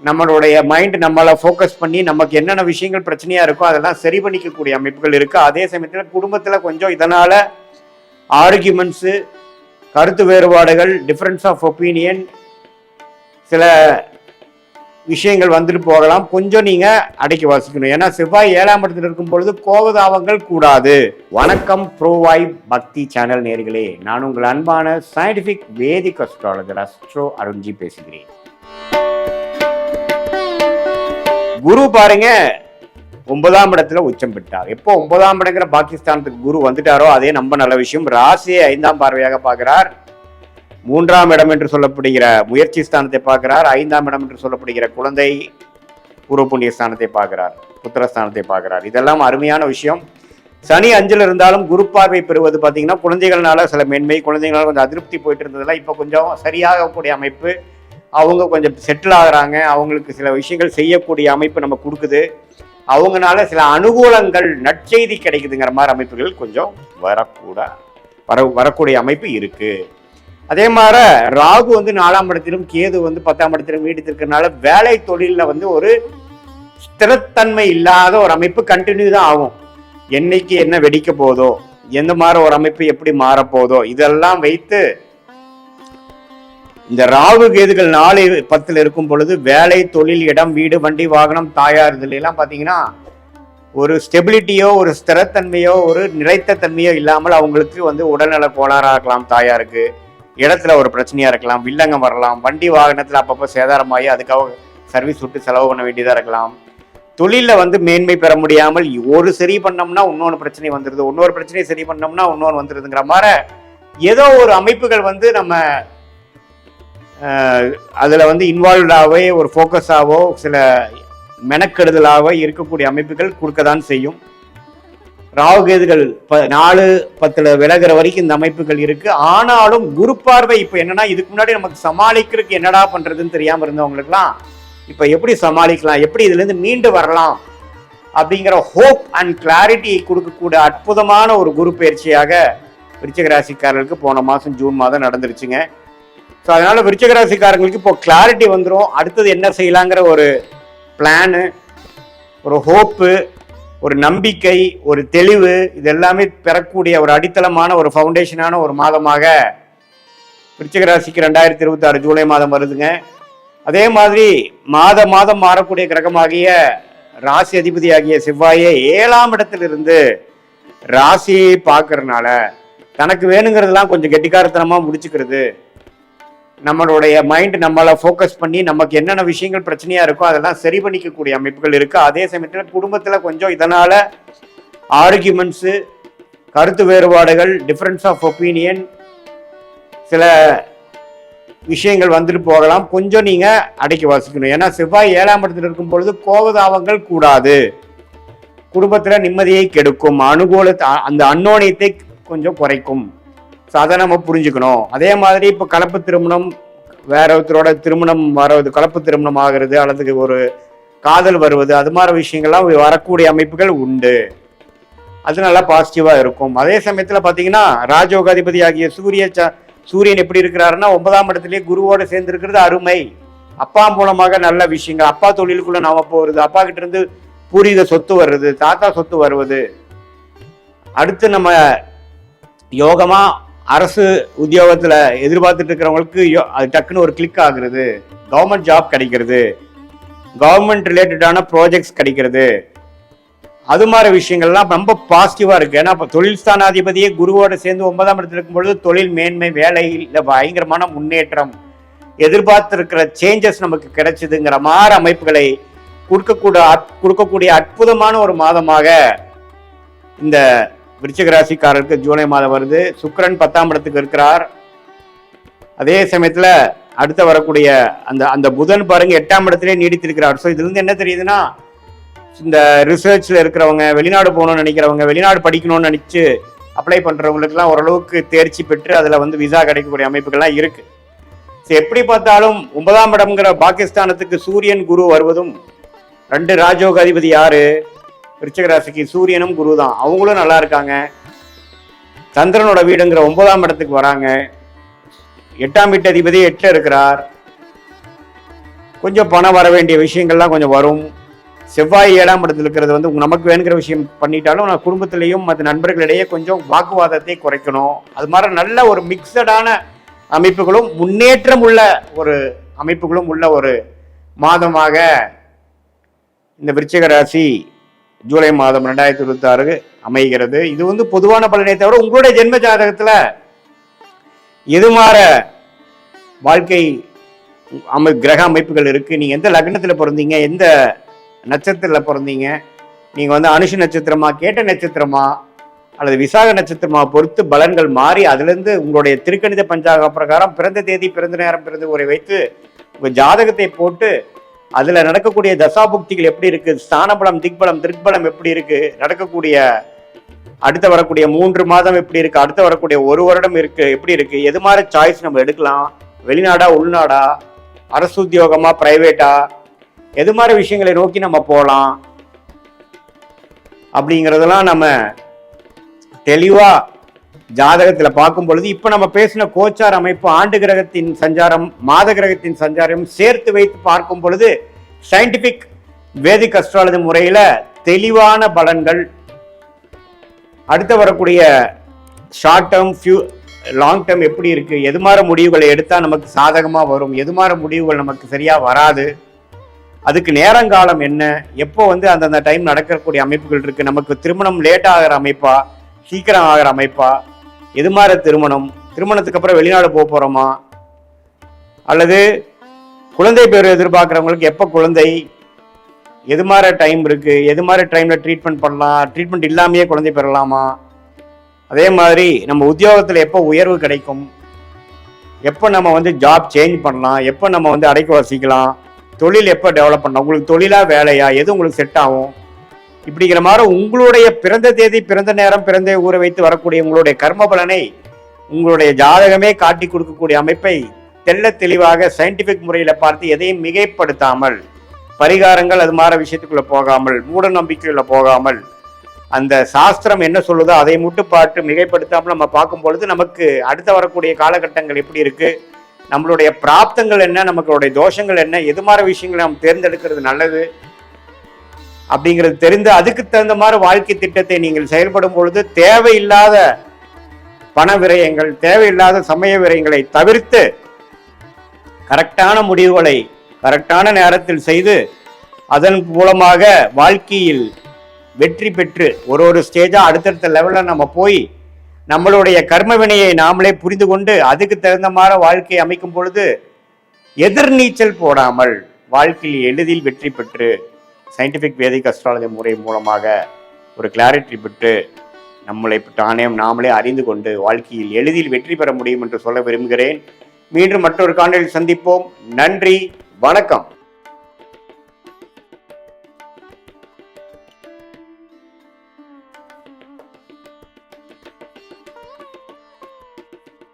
நம்மளுடைய மைண்ட் நம்மளை ஃபோக்கஸ் பண்ணி நமக்கு என்னென்ன விஷயங்கள் பிரச்சனையா இருக்கோ அதெல்லாம் சரி பண்ணிக்கக்கூடிய அமைப்புகள் இருக்கு. அதே சமயத்தில் குடும்பத்தில் கொஞ்சம் இதனால ஆர்கியூமெண்ட்ஸு, கருத்து வேறுபாடுகள், டிஃபரன்ஸ் ஆஃப் ஒப்பீனியன், சில விஷயங்கள் வந்துட்டு போகலாம். கொஞ்சம் நீங்க அடக்கி வாசிக்கணும். ஏன்னா செவ்வாய் 7ஆம் இடத்தில் இருக்கும் பொழுது கோபதாபங்கள் கூடாது. வணக்கம் ப்ரோவாய் பக்தி சேனல் நேயர்களே, நான் உங்கள் அன்பான சயின்டிபிக் வேதிக் அஸ்ட்ராலஜர் அஸ்ட்ரோ அருண்ஜி பேசுகிறேன். குரு பாருங்க 9ஆம் இடத்துல உச்சம் பெற்றார். எப்போ 9ஆம் இடங்கிற பாகிஸ்தானத்துக்கு குரு வந்துட்டாரோ அதே ரொம்ப நல்ல விஷயம். ராசியை 5ஆம் பார்வையாக பார்க்கிறார். 3ஆம் இடம் என்று சொல்லப்படுகிற முயற்சி ஸ்தானத்தை பார்க்கிறார். 5ஆம் இடம் என்று சொல்லப்படுகிற குழந்தை பூர்வ புண்ணிய ஸ்தானத்தை பார்க்கிறார். புத்திரஸ்தானத்தை பார்க்கிறார். இதெல்லாம் அருமையான விஷயம். சனி 5ல் இருந்தாலும் குரு பார்வை பெறுவது பார்த்தீங்கன்னா குழந்தைகள்னால சில மேன்மை, குழந்தைகளால கொஞ்சம் அதிருப்தி போயிட்டு இருந்ததெல்லாம் இப்போ கொஞ்சம் சரியாகக்கூடிய அமைப்பு. அவங்க கொஞ்சம் செட்டில் ஆகுறாங்க. அவங்களுக்கு சில விஷயங்கள் செய்யக்கூடிய அமைப்பு நம்ம கொடுக்குது. அவங்கனால சில அனுகூலங்கள், நற்செய்தி கிடைக்குதுங்கிற மாதிரி அமைப்புகள் கொஞ்சம் வரக்கூடிய அமைப்பு இருக்கு. அதே மாதிரி ராகு 4ஆம் இடத்திலும் கேது 10ஆம் இடத்திலும் நீடித்திருக்கிறதுனால வேலை தொழிலில் ஒரு ஸ்திரத்தன்மை இல்லாத ஒரு அமைப்பு கண்டினியூ தான் ஆகும். என்னைக்கு என்ன வெடிக்க போதோ, எந்த மாதிரி ஒரு அமைப்பு எப்படி மாறப்போதோ, இதெல்லாம் வைத்து இந்த ராகு கேதுகள் 4-10 இருக்கும் பொழுது வேலை, தொழில், இடம், வீடு, வண்டி, வாகனம், தாயார், இதுல எல்லாம் பாத்தீங்கன்னா ஒரு ஸ்டெபிலிட்டியோ, ஒரு ஸ்திரத்தன்மையோ, ஒரு நிலைத்த தன்மையோ இல்லாமல் அவங்களுக்கு உடல்நல கோளாறா இருக்கலாம். தாயாருக்கு இடத்துல ஒரு பிரச்சனையா இருக்கலாம். வில்லங்கம் வரலாம். வண்டி வாகனத்துல அப்பப்போ சேதாரமாகி அதுக்காக சர்வீஸ் விட்டு செலவு பண்ண வேண்டியதா இருக்கலாம். தொழில மேன்மை பெற முடியாமல் ஒரு சரி பண்ணோம்னா இன்னொன்று பிரச்சனை வந்துடுது, இன்னொரு பிரச்சனையை சரி பண்ணோம்னா இன்னொன்று வந்துடுதுங்கிற மாதிரி ஏதோ ஒரு அமைப்புகள் நம்ம அதுல இன்வால்வ்டாகவே ஒரு ஃபோக்கஸாவோ சில மெனக்கெடுதலாகவோ இருக்கக்கூடிய அமைப்புகள் கொடுக்கதான் செய்யும். ராகுகேதுகள் 4-10 விலகிற வரைக்கும் இந்த அமைப்புகள் இருக்கு. ஆனாலும் குரு பார்வை இப்ப என்னன்னா, இதுக்கு முன்னாடி நமக்கு சமாளிக்கிறதுக்கு என்னடா பண்றதுன்னு தெரியாம இருந்தவங்களுக்குலாம் இப்ப எப்படி சமாளிக்கலாம், எப்படி இதுல இருந்து மீண்டு வரலாம் அப்படிங்கிற ஹோப் அண்ட் கிளாரிட்டி கொடுக்கக்கூடிய அற்புதமான ஒரு குரு பயிற்சியாக விருச்சிக ராசிக்காரர்களுக்கு போன மாசம் ஜூன் மாதம் நடந்துருச்சுங்க. ஸோ அதனால விருச்சிக ராசிக்காரங்களுக்கு இப்போ கிளாரிட்டி வந்துடும். அடுத்தது என்ன செய்யலாங்கிற ஒரு பிளானு, ஒரு ஹோப்பு, ஒரு நம்பிக்கை, ஒரு தெளிவு, இது எல்லாமே பெறக்கூடிய ஒரு அடித்தளமான ஒரு ஃபவுண்டேஷனான ஒரு மாதமாக விருச்சிக ராசிக்கு 2026 ஜூலை மாதம் வருதுங்க. அதே மாதிரி மாதம் மாறக்கூடிய கிரகமாகிய ராசி அதிபதியாகிய செவ்வாயை 7ஆம் இடத்திலிருந்து ராசியை பார்க்கறதுனால தனக்கு வேணுங்கிறதுலாம் கொஞ்சம் கெட்டிக்காரத்தனமா முடிச்சுக்கிறது, நம்மளுடைய மைண்ட் நம்மளை ஃபோக்கஸ் பண்ணி நமக்கு என்னென்ன விஷயங்கள் பிரச்சனையா இருக்கோ அதெல்லாம் சரி பண்ணிக்கக்கூடிய அமைப்புகள் இருக்கு. அதே சமயத்தில் குடும்பத்தில் கொஞ்சம் இதனால ஆர்கியூமெண்ட்ஸு, கருத்து வேறுபாடுகள், டிஃபரன்ஸ் ஆஃப் ஒப்பீனியன், சில விஷயங்கள் வந்துட்டு போகலாம். கொஞ்சம் நீங்க அடக்கி வாசிக்கணும். ஏன்னா செவ்வாய் 7ஆம் இடத்தில் இருக்கும் பொழுது கோபதாபங்கள் கூடாது. குடும்பத்தில் நிம்மதியை கெடுக்கும். அந்த அன்னோனியத்தை கொஞ்சம் குறைக்கும். ஸோ அதை நம்ம புரிஞ்சுக்கணும். அதே மாதிரி இப்போ கலப்பு திருமணம், வேற ஒருத்தரோட திருமணம் வர்றது, கலப்பு திருமணம் ஆகிறது, அல்லது ஒரு காதல் வருவது, அது மாதிரி விஷயங்கள்லாம் வரக்கூடிய அமைப்புகள் உண்டு. அது நல்லா பாசிட்டிவாக இருக்கும். அதே சமயத்தில் பார்த்தீங்கன்னா ராஜயோகாதிபதி ஆகிய சூரியன் எப்படி இருக்கிறாருன்னா 9ஆம் இடத்துலேயே குருவோட சேர்ந்து இருக்கிறது அருமை. அப்பா மூலமாக நல்ல விஷயங்கள், அப்பா தொழிலுக்குள்ள நாம போகிறது, அப்பா கிட்ட இருந்து பூர்வீக சொத்து வருது, தாத்தா சொத்து வருவது, அடுத்து நம்ம யோகமா அரசு உத்தியோகத்துல எதிர்பார்த்துட்டு இருக்கிறவங்களுக்கு அது டக்குன்னு ஒரு கிளிக் ஆகுறது, கவர்மெண்ட் ஜாப் கிடைக்கிறது, கவர்மெண்ட் ரிலேட்டடான ப்ராஜெக்ட்ஸ் கிடைக்கிறது, அது மாதிரி விஷயங்கள்லாம் ரொம்ப பாசிட்டிவா இருக்கு. ஏன்னா தொழில் ஸ்தானாதிபதியே குருவோட சேர்ந்து 9ஆம் இடத்துல இருக்கும் பொழுது தொழில் மேன்மை, வேலையில் பயங்கரமான முன்னேற்றம், எதிர்பார்த்திருக்கிற சேஞ்சஸ் நமக்கு கிடைச்சதுங்கிற மாதிரி அமைப்புகளை கொடுக்கக்கூடிய அற்புதமான ஒரு மாதமாக இந்த விருச்சிக ராசிக்காரருக்கு ஜூலை மாதம் வருது. சுக்கிரன் 10ஆம் இடத்துக்கு இருக்கிறார். அதே சமயத்துல அடுத்த வரக்கூடிய அந்த புதன் பாருங்க 8ஆம் இடத்திலே நீடித்திருக்கிறார். ஸோ இதுல இருந்து என்ன தெரியுதுன்னா, இந்த ரிசர்ச்ல இருக்கிறவங்க, வெளிநாடு போகணும்னு நினைக்கிறவங்க, வெளிநாடு படிக்கணும்னு நினைச்சு அப்ளை பண்றவங்களுக்குலாம் ஓரளவுக்கு தேர்ச்சி பெற்று அதுல விசா கிடைக்கக்கூடிய அமைப்புகள்லாம் இருக்கு. ஸோ எப்படி பார்த்தாலும் 9ஆம் இடம்ங்கிற பாகிஸ்தானத்துக்கு சூரியன் குரு வருவதும், 2 ராஜயோக அதிபதி யாரு, விருச்சிக ராசிக்கு சூரியனும் குரு தான், அவங்களும் நல்லா இருக்காங்க. சந்திரனோட வீடுங்கிற 9ஆம் இடத்துக்கு வராங்க. 8ஆம் வீட்டு அதிபதி 8ல் இருக்கிறார். கொஞ்சம் பணம் வர வேண்டிய விஷயங்கள்லாம் கொஞ்சம் வரும். செவ்வாய் 7ஆம் இடத்துல இருக்கிறது வந்து நமக்கு வேணுங்கிற விஷயம் பண்ணிட்டாலும் நான் குடும்பத்திலையும் மற்ற நண்பர்களிடையே கொஞ்சம் வாக்குவாதத்தை குறைக்கணும். அது மாதிரி நல்ல ஒரு மிக்சடான அமைப்புகளும் முன்னேற்றம் உள்ள ஒரு அமைப்புகளும் உள்ள ஒரு மாதமாக இந்த விருச்சிக ராசி ஜூலை மாதம் 2026 அமைகிறது. இது வந்து பொதுவான பலனை தவிர உங்களுடைய ஜென்ம ஜாதகத்துல எதுமாற வாழ்க்கை கிரக அமைப்புகள் இருக்கு. நீங்க எந்த லக்னத்துல பிறந்தீங்க, எந்த நட்சத்திரத்துல பிறந்தீங்க, நீங்க வந்து அனுஷ நட்சத்திரமா, கேட்ட நட்சத்திரமா அல்லது விசாக நட்சத்திரமா பொறுத்து பலன்கள் மாறி அதுல இருந்து உங்களுடைய திருக்கணித பஞ்சாங்க பிரகாரம் பிறந்த தேதி, பிறந்த நேரம், பிறந்த ஊரை வைத்து உங்க ஜாதகத்தை போட்டு அதுல நடக்கக்கூடிய தசாபுக்திகள் எப்படி இருக்கு, ஸ்தானபலம், திக்பலம், திருப்பலம் எப்படி இருக்கு, நடக்கக்கூடிய அடுத்த வரக்கூடிய 3 மாதம் எப்படி இருக்கு, அடுத்த வரக்கூடிய 1 வருடம் இருக்கு எப்படி இருக்கு, எது மாதிரி சாய்ஸ் நம்ம எடுக்கலாம், வெளிநாடா உள்நாடா, அரசு உத்தியோகமா பிரைவேட்டா, எது மாதிரி விஷயங்களை நோக்கி நம்ம போகலாம் அப்படிங்கிறதெல்லாம் நம்ம தெளிவா ஜாதகத்துல பார்க்கும் பொழுது இப்ப நம்ம பேசின கோச்சார் அமைப்பு, ஆண்டு கிரகத்தின் சஞ்சாரம், மாத கிரகத்தின் சஞ்சாரம் சேர்த்து வைத்து பார்க்கும் பொழுது சயின்டிபிக் வேதிக் அஸ்ட்ராலஜி முறையில தெளிவான பலன்கள், அடுத்து வரக்கூடிய ஷார்ட் டேர்ம், லாங் டேர்ம் எப்படி இருக்கு, எது மாதிரி முடிவுகளை எடுத்தா நமக்கு சாதகமா வரும், எது மாதிரி முடிவுகள் நமக்கு சரியா வராது, அதுக்கு நேரங்காலம் என்ன, எப்போ வந்து அந்தந்த டைம் நடக்கக்கூடிய அமைப்புகள் இருக்கு, நமக்கு திருமணம் லேட் ஆகிற அமைப்பா, சீக்கிரம் ஆகிற அமைப்பா, எது மாதிரி திருமணம், திருமணத்துக்கு அப்புறம் வெளிநாடு போக போறோமா, அல்லது குழந்தை பேர் எதிர்பார்க்கிறவங்களுக்கு எப்போ குழந்தை, எது மாதிரி டைம் இருக்கு, எது மாதிரி டைம்ல ட்ரீட்மெண்ட் பண்ணலாம், ட்ரீட்மெண்ட் இல்லாமையே குழந்தை பெறலாமா, அதே மாதிரி நம்ம உத்தியோகத்தில் எப்போ உயர்வு கிடைக்கும், எப்போ நம்ம வந்து ஜாப் சேஞ்ச் பண்ணலாம், எப்போ நம்ம வந்து அடைக்க வசிக்கலாம், தொழில் எப்போ டெவலப் பண்ணலாம், உங்களுக்கு தொழிலா வேலையா, எது உங்களுக்கு செட் ஆகும், இப்படிங்கிற மாதிரி உங்களுடைய பிறந்த தேதி, பிறந்த நேரம், பிறந்த ஊரை வைத்து வரக்கூடிய உங்களுடைய கர்ம பலனை உங்களுடைய ஜாதகமே காட்டி கொடுக்கக்கூடிய அமைப்பை தெள்ள தெளிவாக சயின்டிபிக் முறையில பார்த்து எதையும் மிகைப்படுத்தாமல், பரிகாரங்கள் அது மாதிரி விஷயத்துக்குள்ள போகாமல், மூட நம்பிக்கைக்குள்ள போகாமல், அந்த சாஸ்திரம் என்ன சொல்லுதோ அதை மட்டும் பார்த்து மிகைப்படுத்தாமல் நம்ம பார்க்கும் பொழுது நமக்கு அடுத்த வரக்கூடிய காலகட்டங்கள் எப்படி இருக்கு, நம்மளுடைய பிராப்தங்கள் என்ன, நமக்களுடைய தோஷங்கள் என்ன, எது மாதிரி விஷயங்களை நம்ம தேர்ந்தெடுக்கிறது நல்லது அப்படிங்கிறது தெரிந்து அதுக்கு தகுந்த மாதிரி வாழ்க்கை திட்டத்தை நீங்கள் செயல்படும் பொழுது தேவையில்லாத பண விரயங்கள், தேவையில்லாத சமய விரயங்களை தவிர்த்து கரெக்டான முடிவுகளை கரெக்டான நேரத்தில் செய்து அதன் மூலமாக வாழ்க்கையில் வெற்றி பெற்று ஒரு ஸ்டேஜா அடுத்தடுத்த லெவல்ல நம்ம போய் நம்மளுடைய கர்ம வினையை நாமளே புரிந்து கொண்டு அதுக்கு தகுந்த மாதிரி வாழ்க்கையை அமைக்கும் பொழுது எதிர்நீச்சல் போடாமல் வாழ்க்கையில் எளிதில் வெற்றி பெற்று சயின்டிபிக் வேதிக் அஸ்ட்ராலஜி முறை மூலமாக ஒரு கிளாரிட்டி பெற்று நம்மளை நாமளே அறிந்து கொண்டு வாழ்க்கையில் எளிதில் வெற்றி பெற முடியும் என்று சொல்ல விரும்புகிறேன். மீண்டும் மற்றொரு காணொளியில் சந்திப்போம். நன்றி, வணக்கம்.